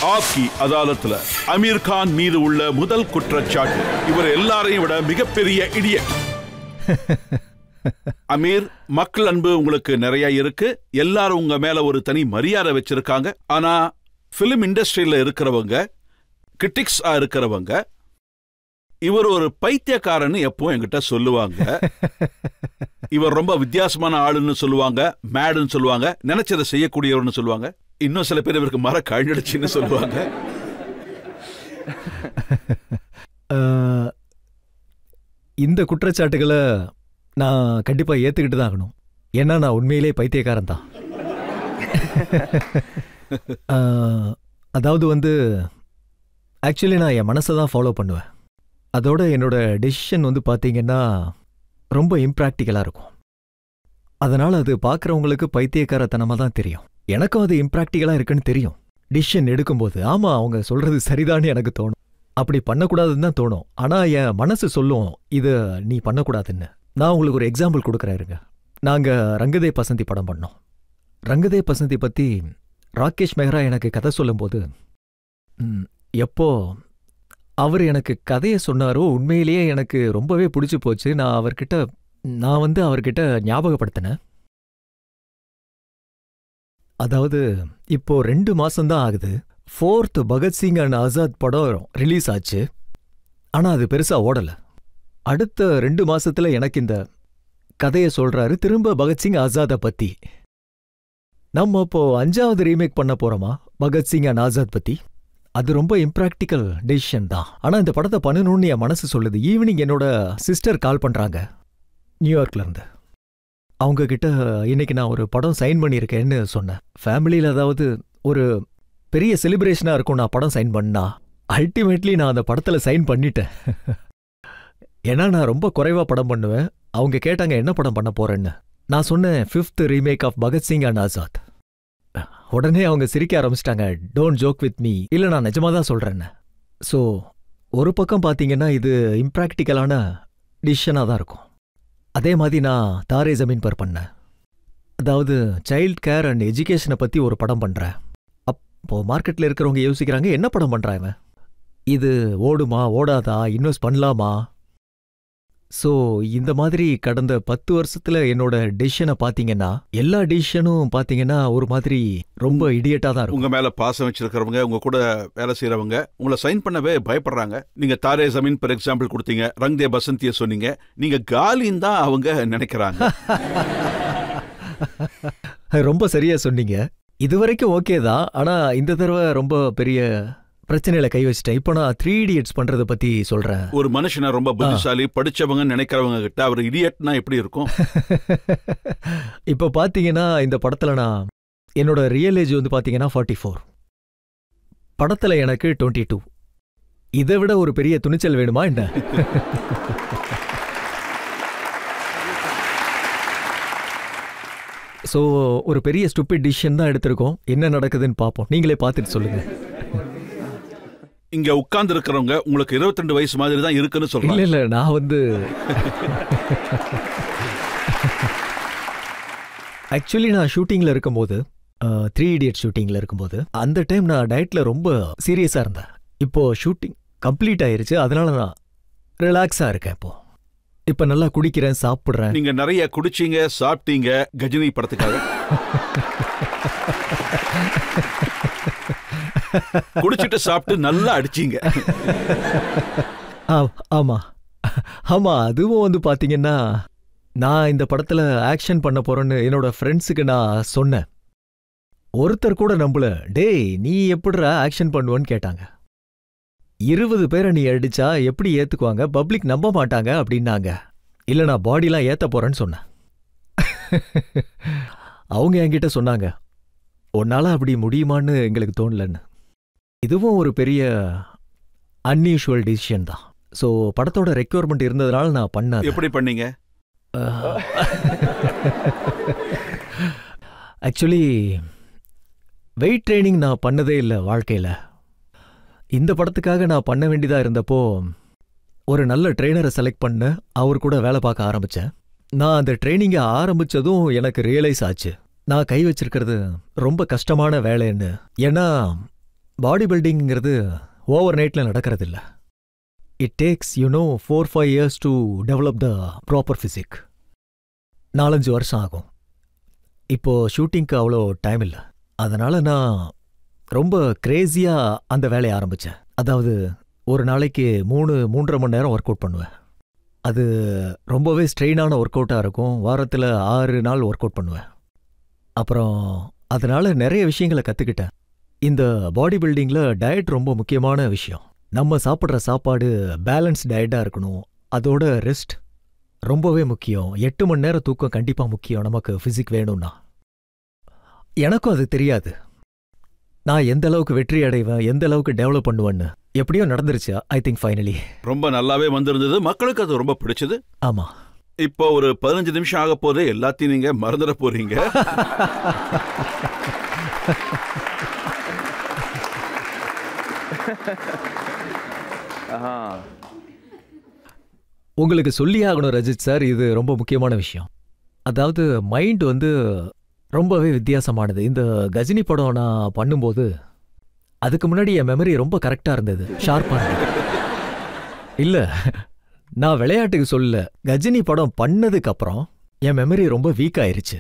ஆப்கி அதாலத்துல அமீர் கான் மீது உள்ள முதல் குற்றச்சாட்டு இவர் எல்லாரையும் விட மிகப்பெரிய இடியட். அமீர், மக்கள் அன்பு உங்களுக்கு நிறைய இருக்கு, எல்லாரும் உங்க மேல ஒரு தனி மரியாதை வச்சிருக்காங்க. ஆனா பிலிம் இண்டஸ்ட்ரியில இருக்கிறவங்க, கிரிட்டிக்ஸா இருக்கிறவங்க, இவர் ஒரு பைத்தியக்காரன்னு எப்பவும் என்கிட்ட சொல்லுவாங்க. இவர் ரொம்ப வித்தியாசமான ஆளுன்னு சொல்லுவாங்க, மேடுன்னு சொல்லுவாங்க, நினைச்சதை செய்யக்கூடியவர்னு சொல்லுவாங்க. இன்னும் சில பேர் இவருக்கு மர கழண்டுச்சுன்னு சொல்லுவாங்க. இந்த குற்றச்சாட்டுகளை நான் கண்டிப்பா ஏத்துக்கிட்டு தான் ஆகணும். ஏன்னா நான் உண்மையிலே பைத்தியக்காரன் தான். அதாவது ஆக்சுவலி நான் என் மனசை தான் ஃபாலோ பண்ணுவேன். அதோட என்னோட டெசிஷன் பார்த்தீங்கன்னா ரொம்ப இம்ப்ராக்டிக்கலாக இருக்கும். அதனால அது பார்க்குறவங்களுக்கு பைத்தியக்காரத்தனமாக தான் தெரியும். எனக்கும் அது இம்ப்ராக்டிக்கலாக இருக்குன்னு தெரியும். டிசிஷன் எடுக்கும்போது ஆமாம் அவங்க சொல்கிறது சரிதான்னு எனக்கு தோணும். அப்படி பண்ணக்கூடாதுன்னு தான் தோணும். ஆனால் என் மனசு சொல்லும் இதை நீ பண்ணக்கூடாதுன்னு. நான் உங்களுக்கு ஒரு எக்ஸாம்பிள் கொடுக்குறேருங்க. நாங்கள் ரங்கதே பசந்தி படம் பண்ணோம். ரங்கதே பசந்தி பற்றி ராகேஷ் மெஹ்ரா எனக்கு கதை சொல்லும்போது எப்போ அவர் எனக்கு கதையை சொன்னாரோ உண்மையிலேயே எனக்கு ரொம்பவே பிடிச்சி போச்சு. நான் அவர்கிட்ட ஞாபகப்படுத்தினேன். அதாவது இப்போ 2 மாசம்தான் ஆகுது. 4th பகத்சிங் அண்ட் ஆசாத் படம் ரிலீஸ் ஆச்சு. ஆனா அது பெருசா ஓடல. அடுத்த 2 மாசத்துல எனக்கு இந்த கதையை சொல்றாரு, திரும்ப பகத்சிங் ஆசாத பத்தி. நம்ம இப்போ 5வது ரீமேக் பண்ண போறோமா பகத்சிங் அண்ட் ஆசாத் பத்தி? அது ரொம்ப இம்ப்ராக்டிக்கல் டெசிஷன் தான். ஆனா இந்த படத்தை பண்ணணும்னு என் மனசு சொல்லுது. ஈவினிங் என்னோட சிஸ்டர் கால் பண்றாங்க நியூயார்க்ல இருந்து. அவங்க கிட்ட இன்னைக்கு நான் ஒரு படம் சைன் பண்ணியிருக்கேன்னு சொன்னேன். ஃபேமிலியில் அதாவது ஒரு பெரிய செலிப்ரேஷனா இருக்கும் நான் படம் சைன் பண்ணா. அல்டிமேட்லி நான் அந்த படத்துல சைன் பண்ணிட்டேன். ஏன்னா நான் ரொம்ப குறைவா படம் பண்ணுவேன். அவங்க கேட்டாங்க என்ன படம் பண்ண போறேன்னு. நான் சொன்னேன் 5th remake of Bhagat Singh and Azad. உடனே அவங்க சிரிக்க ஆரம்பிச்சிட்டாங்க. Don't joke with me. இல்லை நான் நிஜமா தான் சொல்றேன்னு. ஸோ ஒரு பக்கம் பார்த்தீங்கன்னா இது இம்ப்ராக்டிக்கலான டிசிஷனாக தான் இருக்கும். அதே மாதிரி நான் தாரே ஜமீன் பர் பண்ணேன். அதாவது சைல்ட் கேர் அண்ட் எஜுகேஷனை பற்றி ஒரு படம் பண்ணுறேன். அப்போ மார்க்கெட்டில் இருக்கிறவங்க யோசிக்கிறாங்க என்ன படம் பண்ணுறான் இவன், இது ஓடுமா ஓடாதா, இன்வெஸ்ட் பண்ணலாமா? ஸோ இந்த மாதிரி கடந்த 10 வருஷத்துல என்னோட டெசிஷனை பார்த்தீங்கன்னா எல்லா டெசிஷனும் பார்த்தீங்கன்னா ஒரு மாதிரி ரொம்ப இடியட்டா தான் இருக்கும். உங்க மேல பாசம் வச்சிருக்கிறவங்க, உங்க கூட வேலை செய்யறவங்க உங்களை சைன் பண்ணவே பயப்படுறாங்க. நீங்க தாரே ஜமீன் பர் எக்ஸாம்பிள் கொடுத்தீங்க, ரங் தே பசந்திய சொன்னீங்க. நீங்க காலின்னு தான் அவங்க நினைக்கிறாங்க. ரொம்ப சரியா சொன்னீங்க. இதுவரைக்கும் ஓகே தான். ஆனா இந்த தடவை ரொம்ப பெரிய பிரச்சனையில கை வச்சிட்டேன். இப்போ நான் 3 Idiots பண்றதை பத்தி சொல்றேன். ஒரு மனுஷனை ரொம்ப புத்திசாலி படிச்சவங்க நினைக்கிறவங்க கிட்ட அவர் இடியட்னா எப்படி இருக்கும்? இப்போ பாத்தீங்கன்னா இந்த படத்துல நான் என்னோட ரியல் ஏஜ் பாத்தீங்கன்னா 44. படத்துல எனக்கு 22. இதை விட ஒரு பெரிய துணிச்சல் வேணுமா என்ன? ஸோ ஒரு பெரிய ஸ்டூபிட் டிசிஷன் தான் எடுத்திருக்கோம். என்ன நடக்குதுன்னு பார்ப்போம். நீங்களே பார்த்துட்டு சொல்லுங்க. இங்க உட்கார்ந்து இருக்கிறவங்க உங்களுக்கு 22 வயசு மாதிரி தான் இருக்குன்னு சொல்றாங்க. இல்ல நான் ஆக்சுவலி நான் ஷூட்டிங்ல இருக்கும்போது 3 Idiots ஷூட்டிங்ல இருக்கும்போது அந்த டைம் நான் டயட்ல ரொம்ப சீரியஸா இருந்தேன். இப்போ ஷூட்டிங் கம்ப்ளீட் ஆயிருச்சு. அதனால நான் ரிலாக்ஸா இருக்கேன். இப்ப நல்லா குடிக்கிறேன், சாப்பிடுறேன். நீங்க நிறைய குடிச்சீங்க, சாப்பிட்டீங்க கஜினி படத்துக்காக. குடிச்சிட்டு சாப்பிட்டு நல்லா அடிச்சீங்க. ஆமா ஆமா. அதுவும் பாத்தீங்கன்னா நான் இந்த படத்துல ஆக்ஷன் பண்ண போறேன்னு என்னோட ஃப்ரெண்ட்ஸுக்கு நான் சொன்னேன். ஒருத்தர் கூட நம்பல. டேய் நீ எப்படிடா ஆக்ஷன் பண்ணுவேன்னு கேட்டாங்க. 20 பேரை நீ அடிச்சா எப்படி ஏத்துக்குவாங்க, பப்ளிக் நம்ப மாட்டாங்க அப்படின்னாங்க. இல்ல நான் பாடிலாம் ஏத்த போறேன்னு சொன்னேன். அவங்க என்கிட்ட சொன்னாங்க உன்னால அப்படி முடியுமான்னு எங்களுக்கு தோணலன்னு. இதுவும் ஒரு பெரிய அன்யூஷுவல் டிசிஷன் தான். ஸோ படத்தோட ரெக்யர்மெண்ட் இருந்ததுனால நான் பண்ணேன். எப்படி பண்ணீங்க? ஆக்சுவலி வெயிட் ட்ரைனிங் நான் பண்ணதே இல்லை வாழ்க்கையில். இந்த படத்துக்காக நான் பண்ண வேண்டியதாக இருந்தப்போ ஒரு நல்ல ட்ரெயினரை செலக்ட் பண்ண அவர் கூட வேலை பார்க்க ஆரம்பித்தேன். நான் அந்த ட்ரைனிங்கை ஆரம்பித்ததும் எனக்கு ரியலைஸ் ஆச்சு நான் கை வச்சிருக்கிறது ரொம்ப கஷ்டமான வேலைன்னு. ஏன்னா பாடி பில்டிங்கிறது ஓவர் நைட்ல நடக்கிறதில்ல. It takes 4-5 years to develop the proper physique. 4-5 வருஷம் ஆகும். இப்போ ஷூட்டிங்க்கு அவ்வளோ டைம் இல்லை. அதனால நான் ரொம்ப கிரேசியா அந்த வேலையை ஆரம்பிச்சேன். அதாவது ஒரு நாளைக்கு 3-3.5 மணி நேரம் ஒர்க் அவுட் பண்ணுவேன். அது ரொம்பவே ஸ்ட்ரெயினான ஒர்க் அவுட்டாக இருக்கும். வாரத்தில் 6 நாள் ஒர்க் அவுட் பண்ணுவேன். அப்புறம் அதனால நிறைய விஷயங்களை கற்றுக்கிட்டேன். இந்த பாடி பில்டிங்கில் டயட் ரொம்ப முக்கியமான விஷயம். நம்ம சாப்பிட்ற சாப்பாடு பேலன்ஸ் டயட்டாக இருக்கணும். அதோட ரெஸ்ட் ரொம்பவே முக்கியம். 8 மணி நேரம் தூக்கம் கண்டிப்பாக முக்கியம் நமக்கு ஃபிசிக் வேணும்னா. எனக்கும் அது தெரியாது நான் எந்த அளவுக்கு வெற்றி அடைவேன், எந்த அளவுக்கு டெவலப் பண்ணுவேன்னு. எப்படியோ நடந்துருச்சு. ஐ திங்க் ஃபைனலி ரொம்ப நல்லாவே வந்திருந்தது. மக்களுக்கு அது ரொம்ப பிடிச்சது. ஆமா. இப்போ ஒரு 15 நிமிஷம் ஆக போது எல்லாத்தையும் நீங்க மறந்துட போறீங்க. உங்களுக்கு சொல்லி ஆகணும் ரஜித் சார், இது ரொம்ப முக்கியமான விஷயம். அதாவது மைண்ட் ரொம்பவே வித்தியாசமானது. இந்த கஜினி படம் நான் பண்ணும்போது அதுக்கு முன்னாடி என் மெமரி ரொம்ப கரெக்டா இருந்தது, ஷார்ப்பா இருந்தது. இல்ல, நான் விளையாட்டுக்கு சொல்ல, கஜினி படம் பண்ணதுக்கு அப்புறம் என் மெமரி ரொம்ப வீக் ஆயிருச்சு.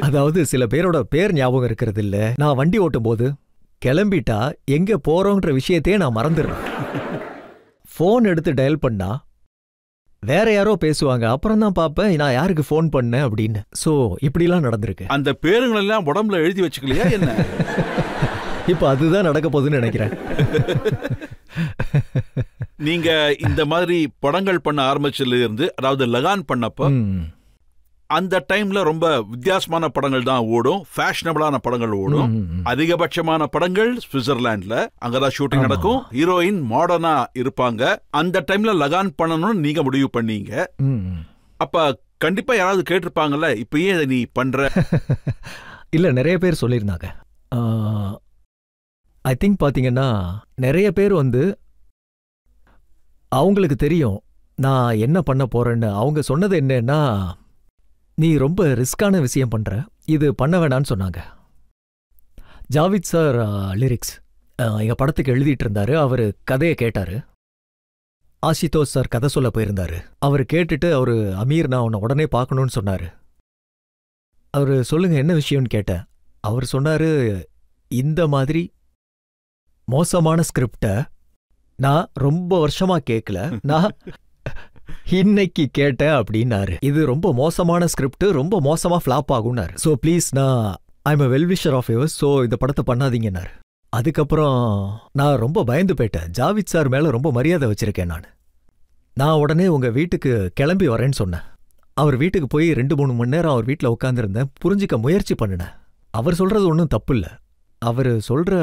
அதாவது சில பேரோட பேர் ஞாபகம் இருக்கிறது இல்ல. நான் வண்டி ஓட்டும் போது கிளம்பிட்டா எங்க போறோங்கிற விஷயத்தையே நான் மறந்துடுறேன். ஃபோன் எடுத்து டயல் பண்ணா வேற யாரோ பேசுவாங்க. அப்புறம் தான் பாப்பேன் நான் யாருக்கு ஃபோன் பண்ணேன் அப்படின்னு. சோ இப்படிலாம் நடந்திருக்கு. அந்த பேருங்கள் எல்லாம் உடம்புல எழுதி வச்சுக்கலையா என்ன? இப்ப அதுதான் நடக்க போகுதுன்னு நினைக்கிறேன். நீங்க இந்த மாதிரி படங்கள் பண்ண ஆரம்பிச்சதுல இருந்து, அதாவது லகான் பண்ணப்ப அந்த டைம்ல ரொம்ப வித்தியாசமான படங்கள் தான் ஓடும், ஃபேஷனபிளான படங்கள் ஓடும். அதிகபட்சமான படங்கள் சுவிட்சர்லாந்துல, அங்கதான் ஷூட்டிங் நடக்கும். ஹீரோயின் மாடர்னா இருப்பாங்க. அந்த டைம்ல லகான் பண்ணணும்னு நீங்க முடிவு பண்ணீங்க. அப்ப கண்டிப்பா யாராவது கேட்டிருப்பாங்கல்ல, இப்பயே இதை நீ பண்ற? இல்ல, நிறைய பேர் சொல்லியிருந்தாங்க. ஐ திங்க் பாத்தீங்கன்னா நிறைய பேர் அவங்களுக்கு தெரியும் நான் என்ன பண்ண போறேன்னு. அவங்க சொன்னது என்னன்னா, நீ ரொம்ப ரிஸ்கான விஷயம் பண்ற, இது பண்ண வேணான்னு சொன்னாங்க. ஜாவித் சார் லிரிக்ஸ் எங்க படத்துக்கு எழுதிட்டு இருந்தாரு. அவரு கதையை கேட்டாரு. ஆஷிதோஷ் சார் கதை சொல்ல போயிருந்தாரு. அவர் கேட்டுட்டு அமீர் நான் உன்னை உடனே பார்க்கணும்னு சொன்னாரு. அவரு சொல்லுங்க என்ன விஷயம்னு கேட்டேன். அவர் சொன்னாரு, இந்த மாதிரி மோசமான ஸ்கிரிப்ட நான் ரொம்ப வருஷமா கேட்கல, நான் இன்னைக்கு கேட்டேன் அப்படின்னாரு. இது ரொம்ப மோசமான ஸ்கிரிப்ட், ரொம்ப மோசமா ஃபிளாப் ஆகும்னாரு. So please, I'm a well wisher of yours, so இந்த படத்தை பண்ணாதீங்கன்னாரு. அதுக்கப்புறம் நான் ரொம்ப பயந்து போயிட்டேன். ஜாவித் சார் மேல ரொம்ப மரியாதை வச்சிருக்கேன் நான் உடனே உங்க வீட்டுக்கு கிளம்பி வரேன்னு சொன்னேன். அவர் வீட்டுக்கு போய் 2-3 மணி நேரம் அவர் வீட்டில் உட்காந்துருந்தேன். புரிஞ்சிக்க முயற்சி பண்ணினேன். அவர் சொல்றது ஒன்றும் தப்பு இல்லை. அவர் சொல்ற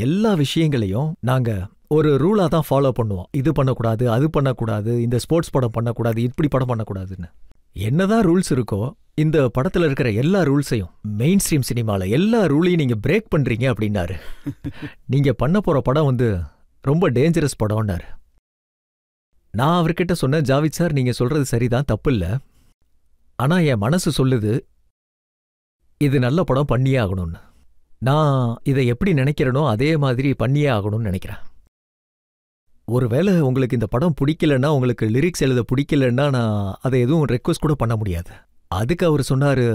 எல்லா விஷயங்களையும் நாங்க ஒரு ரூலா தான் ஃபாலோ பண்ணுவோம். இது பண்ணக்கூடாது, அது பண்ணக்கூடாது, இந்த ஸ்போர்ட்ஸ் படம் பண்ணக்கூடாது, இப்படி படம் பண்ணக்கூடாதுன்னு. என்னதான் ரூல்ஸ் இருக்கோ, இந்த படத்துல இருக்கிற எல்லா ரூல்ஸையும், மெயின் ஸ்ட்ரீம் சினிமால எல்லா ரூலையும் நீங்க பிரேக் பண்றீங்க அப்படின்னாரு. நீங்க பண்ண போற படம் ரொம்ப டேஞ்சரஸ் படம்னாரு. நான் அவர்கிட்ட சொன்னேன், ஜாவித் சார் நீங்க சொல்றது சரிதான், தப்பு இல்ல. ஆனா என் மனசு சொல்லுது இது நல்ல படம் பண்ணியே ஆகணும்னு. நான் இதை எப்படி நினைக்கிறேனோ அதே மாதிரி பண்ணியே ஆகணும்னு நினைக்கிறேன். ஒருவேளை உங்களுக்கு இந்த படம் பிடிக்கலன்னா, உங்களுக்கு லிரிக்ஸ் எழுத பிடிக்கலன்னா, நான் அதை எதுவும் ரெக்வஸ்ட் கூட பண்ண முடியாது. அதுக்கு அவர் சொன்னாரு,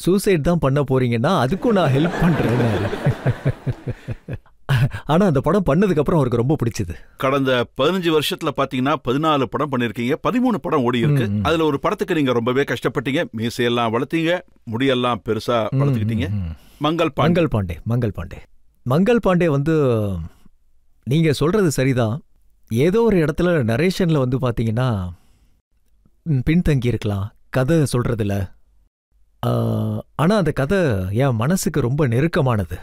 சூசைட் தான் பண்ண போறீங்கன்னா அதுக்கும் நான் ஹெல்ப் பண்றேன். ஆனா அந்த படம் பண்ணதுக்கு அப்புறம் அவருக்கு ரொம்ப பிடிச்சது. கடந்த 15 வருஷத்துல பாத்தீங்கன்னா 14 படம் பண்ணிருக்கீங்க, 13 படம் ஓடி இருக்கு. அதுல ஒரு படத்துக்கு நீங்க ரொம்பவே கஷ்டப்பட்டீங்க, மீசையெல்லாம் வளர்த்தீங்க, முடியெல்லாம் பெருசா வளர்த்துக்கிட்டீங்க. மங்கள் பாண்டே நீங்க சொல்றது சரிதான். ஏதோ ஒரு இடத்துல நரேஷன்ல பாத்தீங்கன்னா பின்தங்கி இருக்கலாம் கதை சொல்றதுல. ஆனா அந்த கதை என் மனசுக்கு ரொம்ப நெருக்கமானது.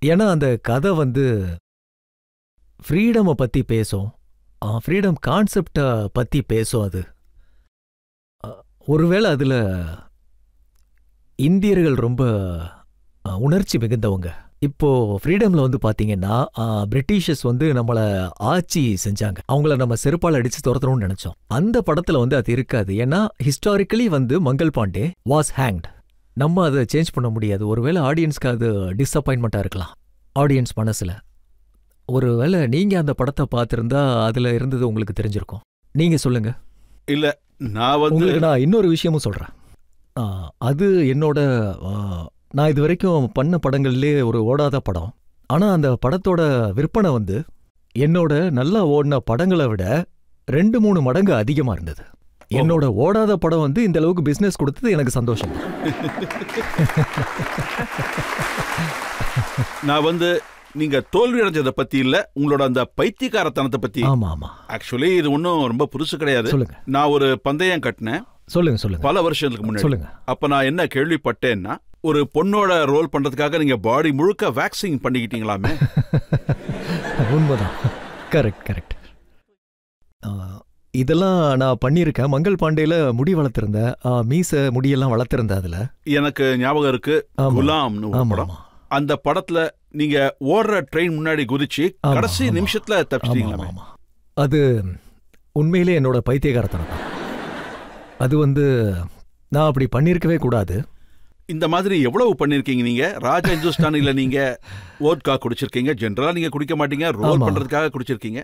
ஏன்னா அந்த கதை ஃப்ரீடமை பத்தி பேசும், ஃப்ரீடம் கான்செப்டை பத்தி பேசும். அது ஒருவேளை அதுல இந்தியர்கள் ரொம்ப உணர்ச்சி மிகுந்தவங்க. இப்போ ஃப்ரீடம்ல பாத்தீங்கன்னா பிரிட்டிஷர்ஸ் நம்மள ஆட்சி செஞ்சாங்க. அவங்கள நம்ம செருப்பால் அடிச்சு துரத்தணும்னு நினைச்சோம். அந்த படத்துல அது இருக்காது. ஏன்னா ஹிஸ்டாரிக்கலி மங்கள் பாண்டே வாஸ் ஹேங்க்ட். நம்ம அதை சேஞ்ச் பண்ண முடியாது. ஒருவேளை ஆடியன்ஸ்க்கு அது டிஸப்பாயின்மெண்டா இருக்கலாம், ஆடியன்ஸ் மனசுல. ஒருவேளை நீங்க அந்த படத்தை பார்த்திருந்தா அதுல இருந்தது உங்களுக்கு தெரிஞ்சிருக்கும். நீங்க சொல்லுங்க. இல்ல, நான் உங்களுக்கு நான் இன்னொரு விஷயமும் சொல்றேன். அது என்னோட நான் இது வரைக்கும் பண்ண படங்கள்லே ஒரு ஓடாத படம். ஆனா அந்த படத்தோட விற்பனை வந்து என்னோட நல்லா ஓடின படங்களை விட 2-3 மடங்கு அதிகமா இருந்தது. என்னோட ஓடாத படம் வந்து இந்த அளவுக்கு பிசினஸ் கொடுத்தது எனக்கு சந்தோஷம். நான் வந்து நீங்க தோல்வி அடைஞ்சதை பத்தி இல்ல, உங்களோட அந்த பைத்தியக்காரத்தனத்தை பத்தி. ஆமா ஆமா. ஆக்சுவலி இது ஒன்றும் ரொம்ப புதுசு கிடையாது. சொல்லுங்க. நான் ஒரு பந்தயம் கட்டினேன். சொல்லுங்க. பல வருஷத்துக்கு முன்னாடி. சொல்லுங்க. அப்ப நான் என்ன கேள்விப்பட்டேன்னா, ஒரு பொண்ணோட ரோல் பண்றதுக்காக நீங்க பாடி முழுக்க வேக்சிங் பண்ணிக்கிட்டீங்களாமே. உண்மைதான். கரெக்ட். இதெல்லாம் நான் பண்ணியிருக்கேன். மங்கள் பாண்டேல முடி வளர்த்திருந்தேன். மீச முடியெல்லாம் வளர்த்திருந்தேன். அதுல எனக்கு ஞாபகம் இருக்கு. குலாம்னு ஒரு படம். அந்த படத்துல நீங்க ஓடுற ட்ரெயின் முன்னாடி குதிச்சு கடைசி நிமிஷத்துல தப்பிச்சிட்டீங்களா? அது உண்மையிலே என்னோட பைத்தியக்காரத்தனம் தான். அது வந்து நான் அப்படி பண்ணியிருக்கவே கூடாது. இந்த மாதிரி எவ்வளவு பண்ணிருக்கீங்க நீங்க? ராஜா இந்துஸ்தானில நீங்க வோட்கா குடிச்சிருக்கீங்க. ஜெனரலா நீங்க குடிக்க மாட்டீங்க, ரோல் பண்றதுக்காக குடிச்சிருக்கீங்க.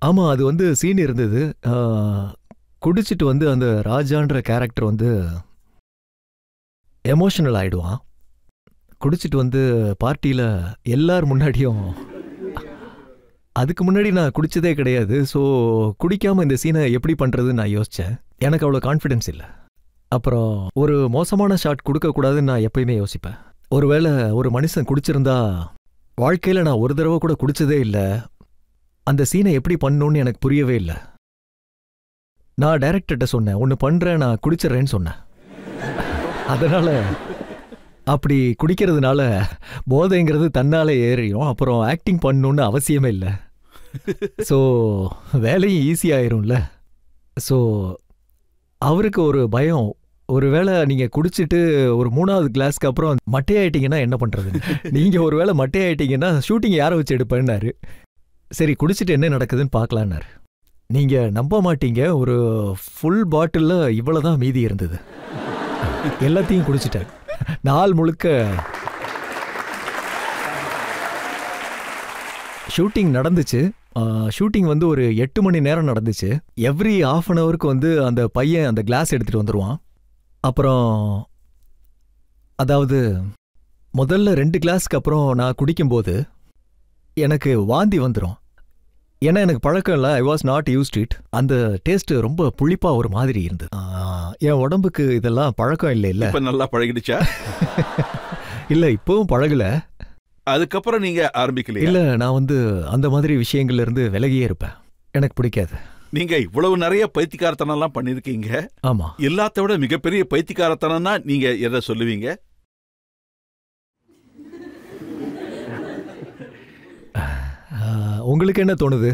ஆமா, அது வந்து சீன் இருந்தது. குடிச்சிட்டு வந்து அந்த ராஜான்ற கேரக்டர் வந்து எமோஷனல் ஆயிடுவான். குடிச்சிட்டு வந்து பார்ட்டியில எல்லார் முன்னாடியும். அதுக்கு முன்னாடி நான் குடிச்சதே கிடையாது. ஸோ குடிக்காம இந்த சீனை எப்படி பண்றதுன்னு நான் யோசிச்சேன். எனக்கு அவ்வளோ கான்ஃபிடென்ஸ் இல்லை. அப்புறம் ஒரு மோசமான ஷாட் கொடுக்கக்கூடாதுன்னு நான் எப்பயுமே யோசிப்பேன். ஒருவேளை ஒரு மனுஷன் குடிச்சிருந்தா, வாழ்க்கையில் நான் ஒரு தடவை கூட குடிச்சதே இல்லை, அந்த சீனை எப்படி பண்ணணும்னு எனக்கு புரியவே இல்லை. நான் டைரக்டர்கிட்ட சொன்னேன், ஒன்று பண்ணுறேன், நான் குடிச்சிட்றேன்னு சொன்னேன். அதனால அப்படி குடிக்கிறதுனால போதைங்கிறது தன்னால ஏறியும். அப்புறம் ஆக்டிங் பண்ணணும்னு அவசியமே இல்லை. ஸோ வேலையும் ஈஸியாயிரும்ல. ஸோ அவருக்கு ஒரு பயம், ஒருவேளை நீங்கள் குடிச்சிட்டு ஒரு 3வது கிளாஸ்க்கு அப்புறம் மட்டையாயிட்டீங்கன்னா என்ன பண்ணுறது, நீங்கள் ஒருவேளை மட்டையாயிட்டீங்கன்னா ஷூட்டிங் யாரை வச்சு எடுப்பேன்னாரு. சரி, குடிச்சிட்டு என்ன நடக்குதுன்னு பார்க்கலான்னாரு. நீங்கள் நம்ப மாட்டீங்க, ஒரு ஃபுல் பாட்டிலில் இவ்வளோதான் மீதி இருந்தது. எல்லாத்தையும் குடிச்சிட்டேன். நாள் முழுக்க ஷூட்டிங் நடந்துச்சு. ஷூட்டிங் வந்து ஒரு 8 மணி நேரம் நடந்துச்சு. எவ்ரி ½ அன் ஹவருக்கு வந்து அந்த பையன் அந்த கிளாஸ் எடுத்துகிட்டு வந்துடுவான். அப்புறம் அதாவது முதல்ல 2 கிளாஸ்க்கு அப்புறம் நான் குடிக்கும்போது எனக்கு வாந்தி வந்துடும். ஏன்னா எனக்கு பழக்கம் இல்லை. I was not used it. அந்த டேஸ்ட் ரொம்ப புளிப்பாக ஒரு மாதிரி இருந்தது. என் உடம்புக்கு இதெல்லாம் பழக்கம் இல்லை. இப்போ நல்லா பழகிடுச்சா? இல்லை, இப்போவும் பழகலை. அதுக்கப்புறம் நீங்க ஆரம்பிக்கல? இல்லை, நான் வந்து அந்த மாதிரி விஷயங்கள்ல இருந்து விலகியே இருப்பேன். எனக்கு பிடிக்காது. நீங்க இவ்வளவு நிறைய பைத்தியக்காரத்தனம் எல்லாம் பண்ணிருக்கீங்க. ஆமா. எல்லாத்த விட மிகப்பெரிய பைத்தியக்காரத்தனம்னா நீங்க எதை சொல்லுவீங்க? உங்களுக்கு என்ன தோணுது?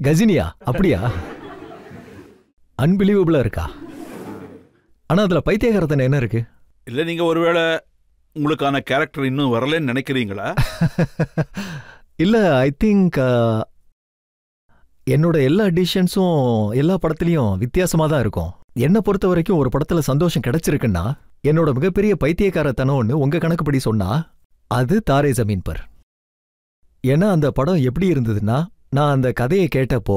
கஜினியா? அப்படியா? அன்பிலீவபிளா இருக்கா? ஆனா அதுல பைத்தியக்காரத்தனம் என்ன இருக்கு? இல்ல, நீங்க ஒருவேளை உங்களுக்கான கேரக்டர் இன்னும் வரலன்னு நினைக்கிறீங்களா? இல்ல, ஐ திங்க் என்னோட எல்லா டிசிஷன்ஸும் எல்லா படத்துலயும் வித்தியாசமா தான் இருக்கும். என்னை பொறுத்த வரைக்கும் ஒரு படத்துல சந்தோஷம் கிடைச்சிருக்குன்னா, என்னோட மிகப்பெரிய பைத்தியக்காரத்தனம்னு உங்க கணக்குப்படி சொன்னா அது தாரே ஜமீன் பர். ஏன்னா அந்த படம் எப்படி இருந்ததுன்னா, நான் அந்த கதையை கேட்டப்போ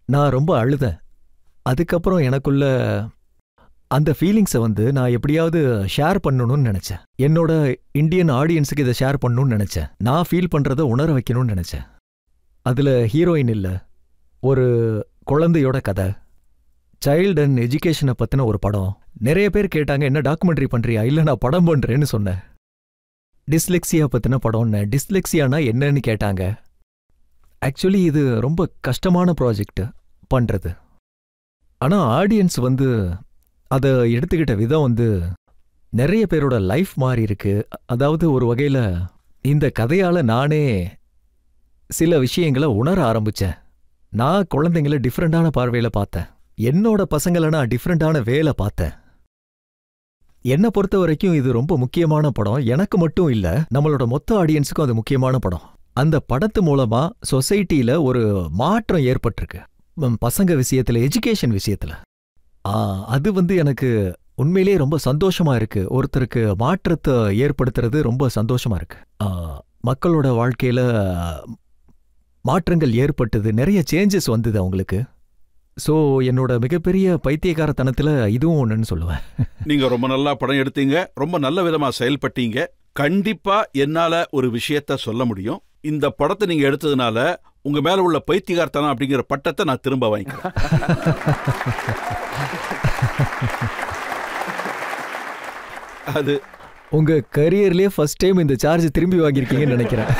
நான் ரொம்ப அழுதேன். அதுக்கப்புறம் எனக்குள்ள அந்த ஃபீலிங்ஸை வந்து நான் எப்படியாவது ஷேர் பண்ணணும்னு நினைச்சேன். என்னோட இந்தியன் ஆடியன்ஸுக்கு இதை ஷேர் பண்ணணும்னு நினைச்சேன். நான் ஃபீல் பண்றதை உணர வைக்கணும்னு நினைச்சேன். அதுல ஹீரோயின் இல்லை, ஒரு குழந்தையோட கதை, சைல்டு அண்ட் எஜுகேஷனை பத்தின ஒரு படம். நிறைய பேர் கேட்டாங்க, என்ன டாக்குமெண்ட்ரி பண்றியா? இல்லை, நான் படம் பண்றேன்னு சொன்னேன். டிஸ்லெக்சியா பத்தின படம்னு. டிஸ்லெக்சியானா என்னன்னு கேட்டாங்க. ஆக்சுவலி இது ரொம்ப கஷ்டமான ப்ராஜெக்ட் பண்றது. ஆனா ஆடியன்ஸ் வந்து அதை எடுத்துக்கிட்ட விதம் வந்து நிறைய பேரோட லைஃப் மாறி இருக்கு. அதாவது ஒரு வகையில இந்த கதையால நானே சில விஷயங்களை உணர ஆரம்பிச்சேன். நான் குழந்தைங்கள டிஃப்ரெண்டான பார்வையில பார்த்தேன். என்னோட பசங்களை நான் டிஃப்ரெண்டான வேலை பார்த்தேன். என்னை பொறுத்த வரைக்கும் இது ரொம்ப முக்கியமான படம். எனக்கு மட்டும் இல்ல, நம்மளோட மொத்த ஆடியன்ஸுக்கும் அது முக்கியமான படம். அந்த படத்து மூலமா சொசைட்டில ஒரு மாற்றம் ஏற்பட்டிருக்கு, பசங்க விஷயத்துல, எஜுகேஷன் விஷயத்துல. அது வந்து எனக்கு உண்மையிலேயே ரொம்ப சந்தோஷமா இருக்கு. ஒருத்தருக்கு மாற்றத்தை ஏற்படுத்துறது ரொம்ப சந்தோஷமா இருக்கு. மக்களோட வாழ்க்கையில மாற்றங்கள் ஏற்பட்டது, நிறைய சேஞ்சஸ் வந்தது அவங்களுக்கு. ஸோ என்னோட மிகப்பெரிய பைத்தியக்காரத்தனத்துல இதுவும் ஒன்றுன்னு சொல்லுவேன். நீங்க ரொம்ப நல்லா படம் எடுத்தீங்க, ரொம்ப நல்ல விதமா செயல்பட்டீங்க. கண்டிப்பா என்னால ஒரு விஷயத்த சொல்ல முடியும். இந்த படத்தை நீங்க எடுத்ததுனால உங்க மேல உள்ள பைத்தியக்காரத்தனம் அப்படிங்கிற பட்டத்தை நான் திரும்ப வாங்கிக்கிறேன். அது உங்க கரியர்லயே ஃபர்ஸ்ட் டைம் இந்த சார்ஜ் திரும்பி வாங்கியிருக்கீங்கன்னு நினைக்கிறேன்.